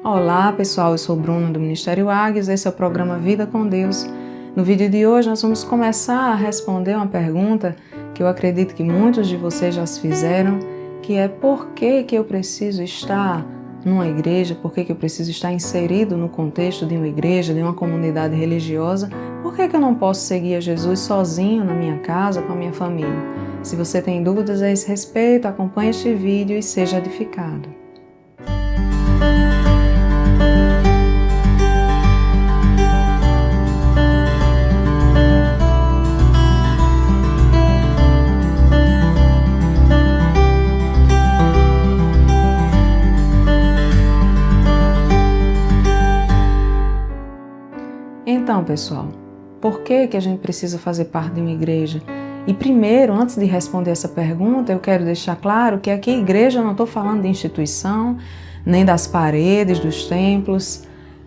Olá pessoal, eu sou Bruna do Ministério Águias, esse é o programa Vida com Deus. No vídeo de hoje nós vamos começar a responder uma pergunta que eu acredito que muitos de vocês já se fizeram, que é por que eu preciso estar numa igreja, por que eu preciso estar inserido no contexto de uma igreja, de uma comunidade religiosa, por que eu não posso seguir a Jesus sozinho na minha casa, com a minha família? Se você tem dúvidas a esse respeito, acompanhe este vídeo e seja edificado. Então, pessoal, por que a gente precisa fazer parte de uma igreja? E primeiro, antes de responder essa pergunta, eu quero deixar claro que aqui igreja eu não estou falando de instituição, nem das paredes, dos templos,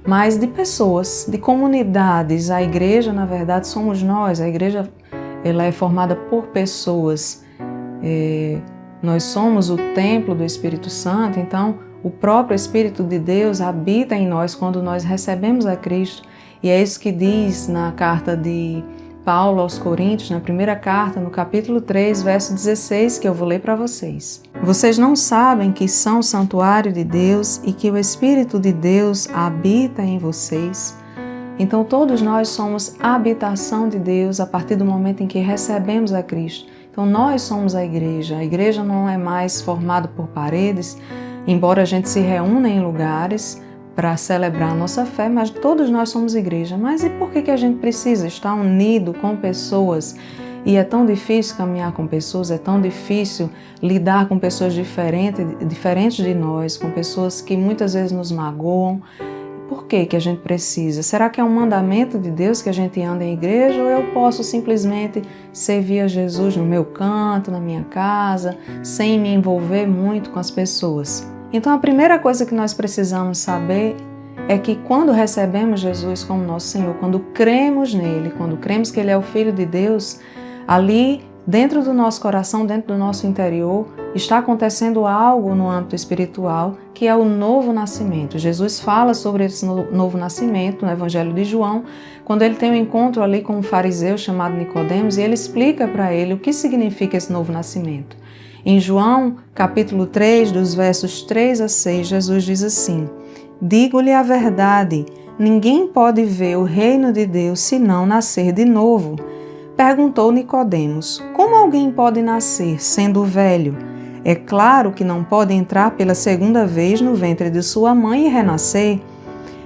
mas de pessoas, de comunidades. A igreja, na verdade, somos nós. A igreja ela é formada por pessoas. Nós somos o templo do Espírito Santo, então o próprio Espírito de Deus habita em nós quando nós recebemos a Cristo. E é isso que diz na carta de Paulo aos Coríntios, na primeira carta, no capítulo 3, verso 16, que eu vou ler para vocês. Vocês não sabem que são o santuário de Deus e que o Espírito de Deus habita em vocês? Então todos nós somos a habitação de Deus a partir do momento em que recebemos a Cristo. Então nós somos a igreja. A igreja não é mais formada por paredes, embora a gente se reúna em lugares para celebrar a nossa fé, mas todos nós somos igreja. Mas e por que a gente precisa estar unido com pessoas? E é tão difícil caminhar com pessoas, é tão difícil lidar com pessoas diferentes de nós, com pessoas que muitas vezes nos magoam. Por que a gente precisa? Será que é um mandamento de Deus que a gente anda em igreja ou eu posso simplesmente servir a Jesus no meu canto, na minha casa, sem me envolver muito com as pessoas? Então a primeira coisa que nós precisamos saber é que quando recebemos Jesus como nosso Senhor, quando cremos nele, quando cremos que ele é o Filho de Deus, ali dentro do nosso coração, dentro do nosso interior, está acontecendo algo no âmbito espiritual, que é o novo nascimento. Jesus fala sobre esse novo nascimento no Evangelho de João, quando ele tem um encontro ali com um fariseu chamado Nicodemos, e ele explica para ele o que significa esse novo nascimento. Em João, capítulo 3, dos versos 3 a 6, Jesus diz assim: Digo-lhe a verdade, ninguém pode ver o reino de Deus se não nascer de novo. Perguntou Nicodemos: Como alguém pode nascer sendo velho? É claro que não pode entrar pela segunda vez no ventre de sua mãe e renascer.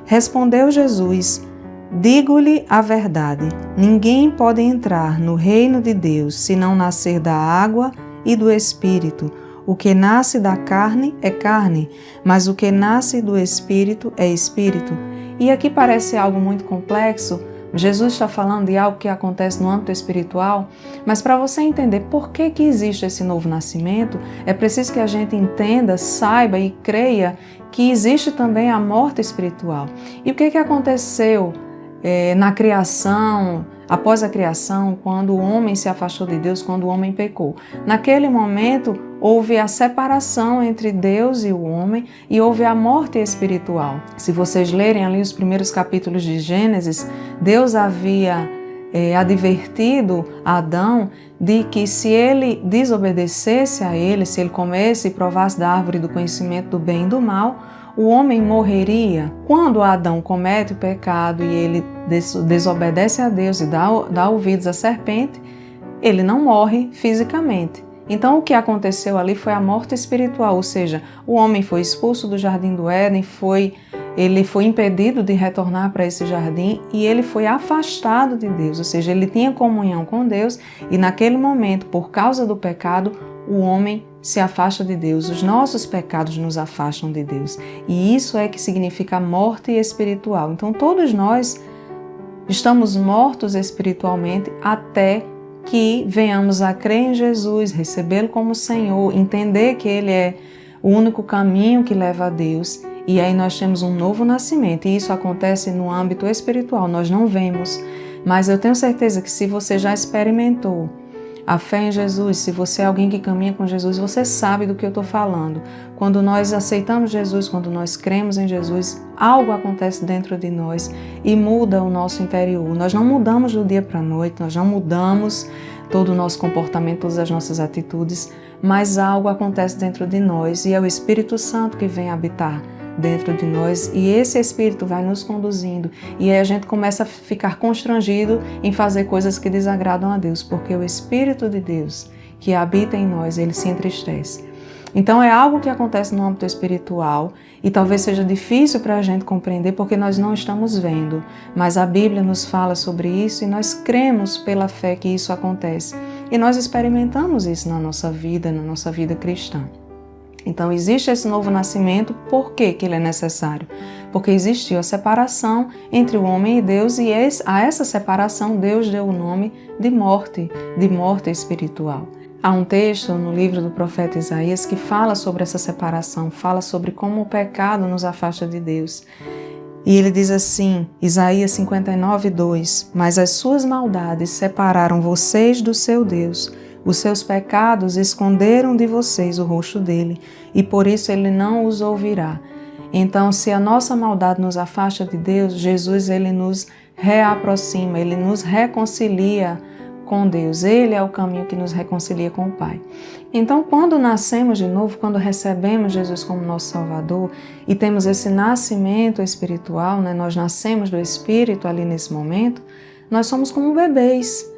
Respondeu Jesus: Digo-lhe a verdade, ninguém pode entrar no reino de Deus se não nascer da água e do Espírito. O que nasce da carne é carne, mas o que nasce do Espírito é Espírito. E aqui parece algo muito complexo. Jesus está falando de algo que acontece no âmbito espiritual, mas para você entender por que existe esse novo nascimento, é preciso que a gente entenda, saiba e creia que existe também a morte espiritual. E o que aconteceu na criação, após a criação, quando o homem se afastou de Deus, quando o homem pecou? Naquele momento, houve a separação entre Deus e o homem e houve a morte espiritual. Se vocês lerem ali os primeiros capítulos de Gênesis, Deus havia advertido a Adão de que se ele desobedecesse a ele, se ele comesse e provasse da árvore do conhecimento do bem e do mal, o homem morreria. Quando Adão comete o pecado e ele desobedece a Deus e dá ouvidos à serpente, ele não morre fisicamente. Então o que aconteceu ali foi a morte espiritual, ou seja, o homem foi expulso do jardim do Éden, ele foi impedido de retornar para esse jardim e ele foi afastado de Deus, ou seja, ele tinha comunhão com Deus e naquele momento, por causa do pecado, o homem se afasta de Deus. Os nossos pecados nos afastam de Deus. E isso é que significa morte espiritual. Então todos nós estamos mortos espiritualmente até que venhamos a crer em Jesus, recebê-lo como Senhor, entender que Ele é o único caminho que leva a Deus. E aí nós temos um novo nascimento. E isso acontece no âmbito espiritual. Nós não vemos. Mas eu tenho certeza que se você já experimentou A fé em Jesus, se você é alguém que caminha com Jesus, você sabe do que eu estou falando. Quando nós aceitamos Jesus, quando nós cremos em Jesus, algo acontece dentro de nós e muda o nosso interior. Nós não mudamos do dia para a noite, nós não mudamos todo o nosso comportamento, todas as nossas atitudes, mas algo acontece dentro de nós e é o Espírito Santo que vem habitar dentro de nós e esse Espírito vai nos conduzindo e aí a gente começa a ficar constrangido em fazer coisas que desagradam a Deus, porque o Espírito de Deus que habita em nós, ele se entristece. Então é algo que acontece no âmbito espiritual e talvez seja difícil para a gente compreender porque nós não estamos vendo, mas a Bíblia nos fala sobre isso e nós cremos pela fé que isso acontece e nós experimentamos isso na nossa vida cristã. Então existe esse novo nascimento, por que ele é necessário? Porque existiu a separação entre o homem e Deus e a essa separação Deus deu o nome de morte espiritual. Há um texto no livro do profeta Isaías que fala sobre essa separação, fala sobre como o pecado nos afasta de Deus. E ele diz assim, Isaías 59:2, mas as suas maldades separaram vocês do seu Deus, os seus pecados esconderam de vocês o rosto dele, e por isso ele não os ouvirá. Então, se a nossa maldade nos afasta de Deus, Jesus ele nos reaproxima, ele nos reconcilia com Deus. Ele é o caminho que nos reconcilia com o Pai. Então, quando nascemos de novo, quando recebemos Jesus como nosso Salvador e temos esse nascimento espiritual, né? Nós nascemos do Espírito ali nesse momento, nós somos como bebês.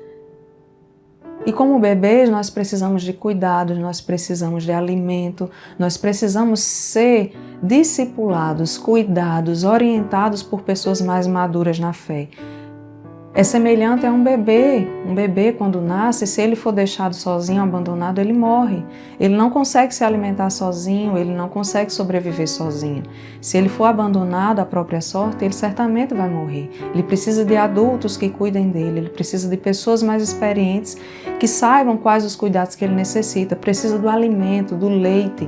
E como bebês, nós precisamos de cuidados, nós precisamos de alimento, nós precisamos ser discipulados, cuidados, orientados por pessoas mais maduras na fé. É semelhante a um bebê quando nasce, se ele for deixado sozinho, abandonado, ele morre. Ele não consegue se alimentar sozinho, ele não consegue sobreviver sozinho. Se ele for abandonado à própria sorte, ele certamente vai morrer. Ele precisa de adultos que cuidem dele, ele precisa de pessoas mais experientes que saibam quais os cuidados que ele necessita, precisa do alimento, do leite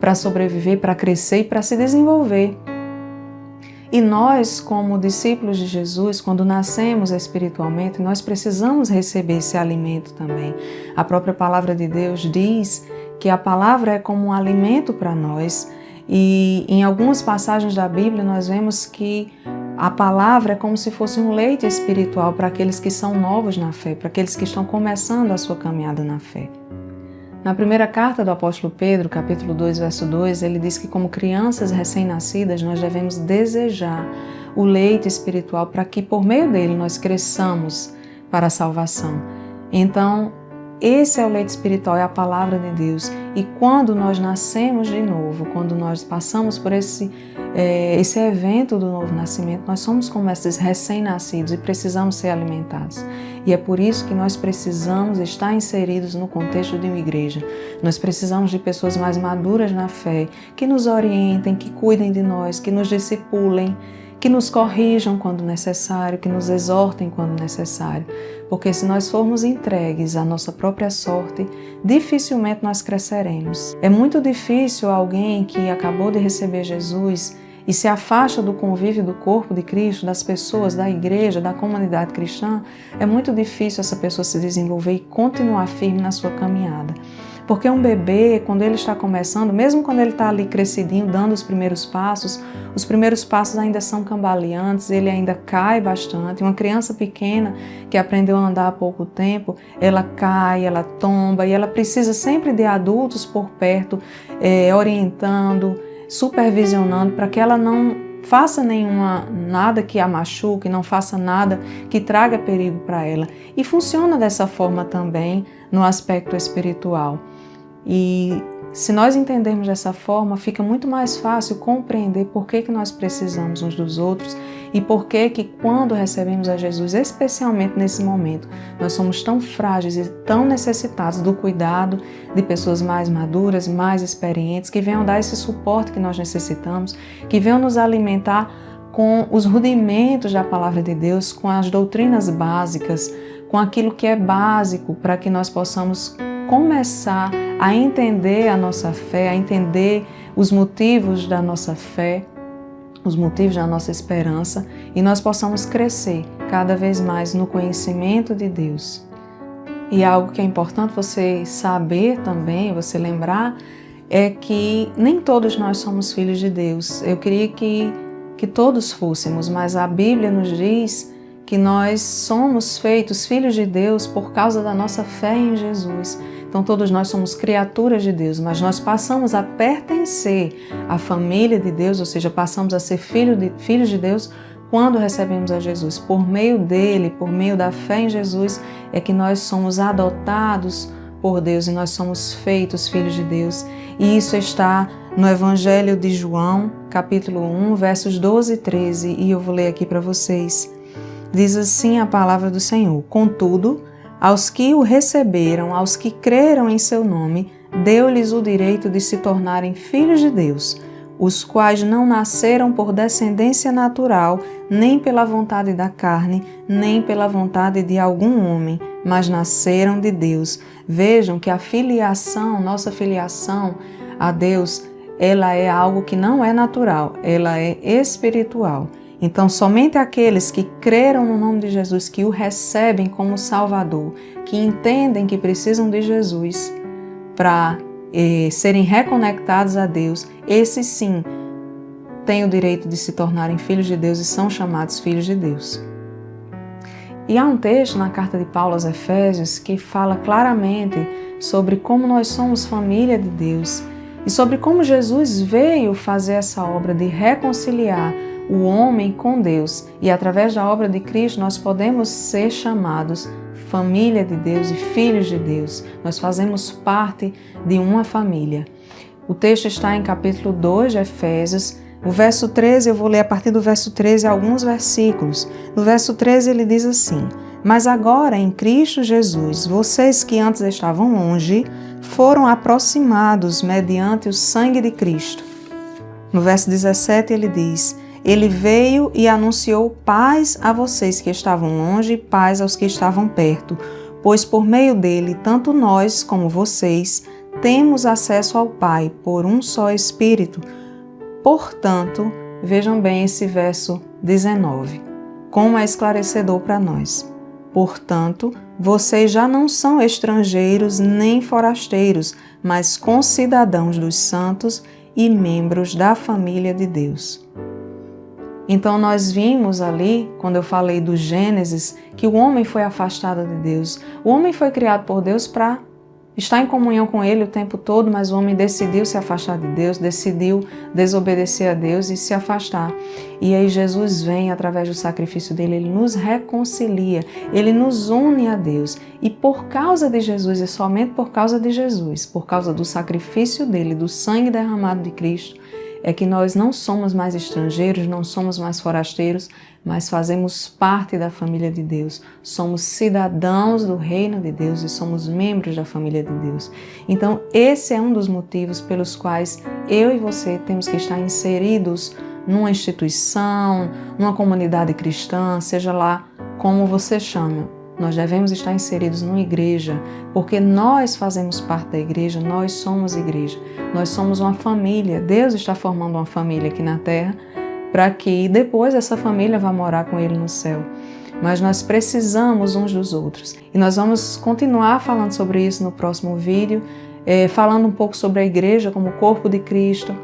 para sobreviver, para crescer e para se desenvolver. E nós, como discípulos de Jesus, quando nascemos espiritualmente, nós precisamos receber esse alimento também. A própria palavra de Deus diz que a palavra é como um alimento para nós. E em algumas passagens da Bíblia nós vemos que a palavra é como se fosse um leite espiritual para aqueles que são novos na fé, para aqueles que estão começando a sua caminhada na fé. Na primeira carta do apóstolo Pedro, capítulo 2, verso 2, ele diz que como crianças recém-nascidas nós devemos desejar o leite espiritual para que por meio dele nós cresçamos para a salvação. Então, esse é o leite espiritual, é a palavra de Deus. E quando nós nascemos de novo, quando nós passamos por esse evento do novo nascimento, nós somos como esses recém-nascidos e precisamos ser alimentados. E é por isso que nós precisamos estar inseridos no contexto de uma igreja. Nós precisamos de pessoas mais maduras na fé, que nos orientem, que cuidem de nós, que nos discipulem, que nos corrijam quando necessário, que nos exortem quando necessário. Porque se nós formos entregues à nossa própria sorte, dificilmente nós cresceremos. É muito difícil alguém que acabou de receber Jesus e se afasta do convívio do corpo de Cristo, das pessoas, da igreja, da comunidade cristã, é muito difícil essa pessoa se desenvolver e continuar firme na sua caminhada. Porque um bebê, quando ele está começando, mesmo quando ele está ali crescidinho, dando os primeiros passos ainda são cambaleantes, ele ainda cai bastante. Uma criança pequena que aprendeu a andar há pouco tempo, ela cai, ela tomba e ela precisa sempre de adultos por perto, orientando, supervisionando para que ela não faça nada que a machuque, não faça nada que traga perigo para ela. E funciona dessa forma também no aspecto espiritual. E se nós entendermos dessa forma, fica muito mais fácil compreender por que nós precisamos uns dos outros e por que quando recebemos a Jesus, especialmente nesse momento, nós somos tão frágeis e tão necessitados do cuidado de pessoas mais maduras, mais experientes, que venham dar esse suporte que nós necessitamos, que venham nos alimentar com os rudimentos da palavra de Deus, com as doutrinas básicas, com aquilo que é básico para que nós possamos começar a entender a nossa fé, a entender os motivos da nossa fé, os motivos da nossa esperança e nós possamos crescer cada vez mais no conhecimento de Deus. E algo que é importante você saber também, você lembrar, é que nem todos nós somos filhos de Deus. Eu queria que todos fôssemos, mas a Bíblia nos diz que nós somos feitos filhos de Deus por causa da nossa fé em Jesus. Então todos nós somos criaturas de Deus, mas nós passamos a pertencer à família de Deus, ou seja, passamos a ser filhos de Deus quando recebemos a Jesus. Por meio dele, por meio da fé em Jesus, é que nós somos adotados por Deus e nós somos feitos filhos de Deus. E isso está no Evangelho de João, capítulo 1, versos 12 e 13, e eu vou ler aqui para vocês. Diz assim a palavra do Senhor: Contudo, aos que o receberam, aos que creram em seu nome, deu-lhes o direito de se tornarem filhos de Deus, os quais não nasceram por descendência natural, nem pela vontade da carne, nem pela vontade de algum homem, mas nasceram de Deus. Vejam que a filiação, nossa filiação a Deus, ela é algo que não é natural, ela é espiritual. Então, somente aqueles que creram no nome de Jesus, que o recebem como Salvador, que entendem que precisam de Jesus para serem reconectados a Deus, esses sim têm o direito de se tornarem filhos de Deus e são chamados filhos de Deus. E há um texto na carta de Paulo aos Efésios que fala claramente sobre como nós somos família de Deus e sobre como Jesus veio fazer essa obra de reconciliar o homem com Deus. E através da obra de Cristo nós podemos ser chamados família de Deus e filhos de Deus. Nós fazemos parte de uma família. O texto está em capítulo 2 de Efésios. O verso 13, eu vou ler a partir do verso 13 alguns versículos. No verso 13 ele diz assim: Mas agora em Cristo Jesus, vocês que antes estavam longe, foram aproximados mediante o sangue de Cristo. No verso 17 ele diz: Ele veio e anunciou paz a vocês que estavam longe e paz aos que estavam perto, pois por meio dele, tanto nós como vocês, temos acesso ao Pai por um só Espírito. Portanto, vejam bem esse verso 19, como é esclarecedor para nós. Portanto, vocês já não são estrangeiros nem forasteiros, mas concidadãos dos santos e membros da família de Deus. Então nós vimos ali, quando eu falei do Gênesis, que o homem foi afastado de Deus. O homem foi criado por Deus para estar em comunhão com Ele o tempo todo, mas o homem decidiu se afastar de Deus, decidiu desobedecer a Deus e se afastar. E aí Jesus vem, através do sacrifício dele, Ele nos reconcilia, Ele nos une a Deus. E por causa de Jesus, e somente por causa de Jesus, por causa do sacrifício dele, do sangue derramado de Cristo, é que nós não somos mais estrangeiros, não somos mais forasteiros, mas fazemos parte da família de Deus. Somos cidadãos do reino de Deus e somos membros da família de Deus. Então, esse é um dos motivos pelos quais eu e você temos que estar inseridos numa instituição, numa comunidade cristã, seja lá como você chama. Nós devemos estar inseridos numa igreja, porque nós fazemos parte da igreja, nós somos igreja, nós somos uma família. Deus está formando uma família aqui na terra para que depois essa família vá morar com Ele no céu. Mas nós precisamos uns dos outros. E nós vamos continuar falando sobre isso no próximo vídeo, falando um pouco sobre a igreja como corpo de Cristo.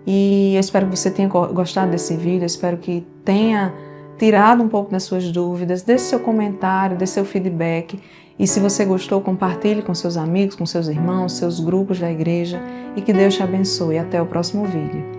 E eu espero que você tenha gostado desse vídeo, eu espero que tenha tirado um pouco das suas dúvidas, deixe seu comentário, dê seu feedback. E se você gostou, compartilhe com seus amigos, com seus irmãos, seus grupos da igreja. E que Deus te abençoe. Até o próximo vídeo.